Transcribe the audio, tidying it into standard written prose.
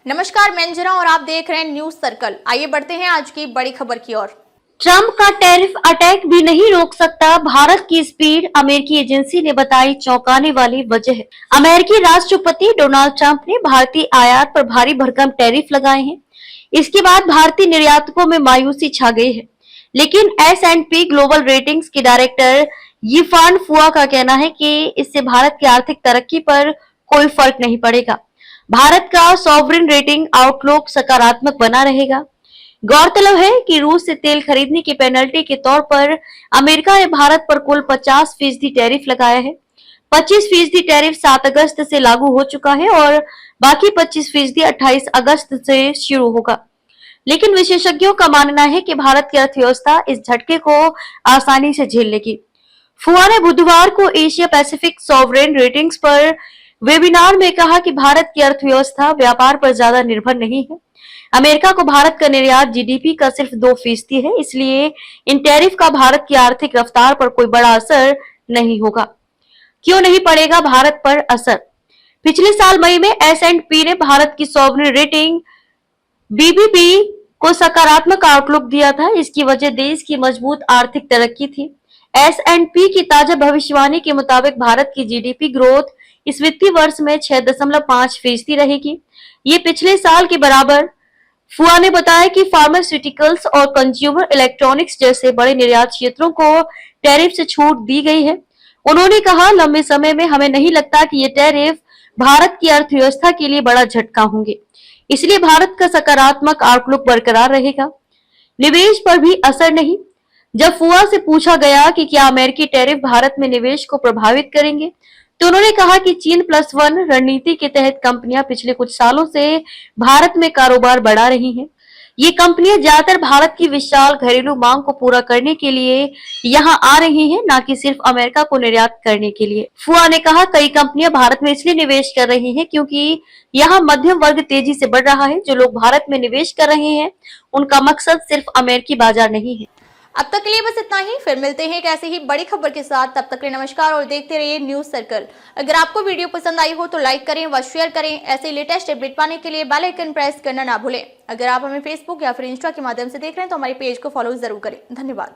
नमस्कार, मैं अंजना और आप देख रहे हैं न्यूज सर्कल। आइए बढ़ते हैं आज की बड़ी खबर की ओर। ट्रंप का टैरिफ अटैक भी नहीं रोक सकता भारत की स्पीड, अमेरिकी एजेंसी ने बताई चौंकाने वाली वजह। अमेरिकी राष्ट्रपति डोनाल्ड ट्रंप ने भारतीय आयात पर भारी भरकम टैरिफ लगाए हैं। इसके बाद भारतीय निर्यातकों में मायूसी छा गई है। लेकिन S&P ग्लोबल रेटिंग्स के डायरेक्टर यीफान फुआ का कहना है कि इससे भारत की आर्थिक तरक्की पर कोई फर्क नहीं पड़ेगा। भारत का सॉवरेन रेटिंग आउटलुक सकारात्मक बना रहेगा। गौरतलब है कि रूस से तेल खरीदने की पेनल्टी के तौर पर अमेरिका ने भारत पर कुल 50% टैरिफ लगाया है। 25% टैरिफ 7 अगस्त से लागू हो चुका है और बाकी 25% 28 अगस्त से शुरू होगा। लेकिन विशेषज्ञों का मानना है कि भारत की अर्थव्यवस्था इस झटके को आसानी से झेल लेगी। फुआ ने बुधवार को एशिया पैसिफिक सॉवरेन रेटिंग्स पर वेबिनार में कहा कि भारत की अर्थव्यवस्था व्यापार पर ज्यादा निर्भर नहीं है। अमेरिका को भारत का निर्यात जीडीपी का सिर्फ 2% है, इसलिए इन टैरिफ का भारत की आर्थिक रफ्तार पर कोई बड़ा असर नहीं होगा। क्यों नहीं पड़ेगा भारत पर असर? पिछले साल मई में S&P ने भारत की सॉवरेन रेटिंग BBB को सकारात्मक आउटलुक दिया था। इसकी वजह देश की मजबूत आर्थिक तरक्की थी। S&P की ताजा भविष्यवाणी के मुताबिक भारत की जीडीपी ग्रोथ इस वित्तीय वर्ष में 6.5% रहेगी। ये पिछले साल के बराबर। फुआ ने बताया कि फार्मास्यूटिकल्स और कंज्यूमर इलेक्ट्रॉनिक्स जैसे बड़े निर्यात क्षेत्रों को टैरिफ से छूट दी गई है। उन्होंने कहा, लंबे समय में हमें नहीं लगता कि ये टैरिफ भारत की अर्थव्यवस्था के लिए बड़ा झटका होंगे, इसलिए भारत का सकारात्मक आउटलुक बरकरार रहेगा। निवेश पर भी असर नहीं। जब फुआ से पूछा गया कि क्या अमेरिकी टैरिफ भारत में निवेश को प्रभावित करेंगे, तो उन्होंने कहा कि China+1 रणनीति के तहत कंपनियां पिछले कुछ सालों से भारत में कारोबार बढ़ा रही हैं। ये कंपनियां ज्यादातर भारत की विशाल घरेलू मांग को पूरा करने के लिए यहां आ रही हैं, न कि सिर्फ अमेरिका को निर्यात करने के लिए। फुआ ने कहा, कई कंपनियां भारत में इसलिए निवेश कर रही हैं क्योंकि यहाँ मध्यम वर्ग तेजी से बढ़ रहा है। जो लोग भारत में निवेश कर रहे हैं, उनका मकसद सिर्फ अमेरिकी बाजार नहीं है। अब तक के लिए बस इतना ही। फिर मिलते हैं एक ऐसी ही बड़ी खबर के साथ। तब तक के लिए नमस्कार और देखते रहिए न्यूज सर्कल। अगर आपको वीडियो पसंद आई हो तो लाइक करें व शेयर करें। ऐसे लेटेस्ट अपडेट पाने के लिए बेल आइकन प्रेस करना ना भूलें। अगर आप हमें फेसबुक या फिर इंस्टा के माध्यम से देख रहे हैं तो हमारे पेज को फॉलो जरूर करें। धन्यवाद।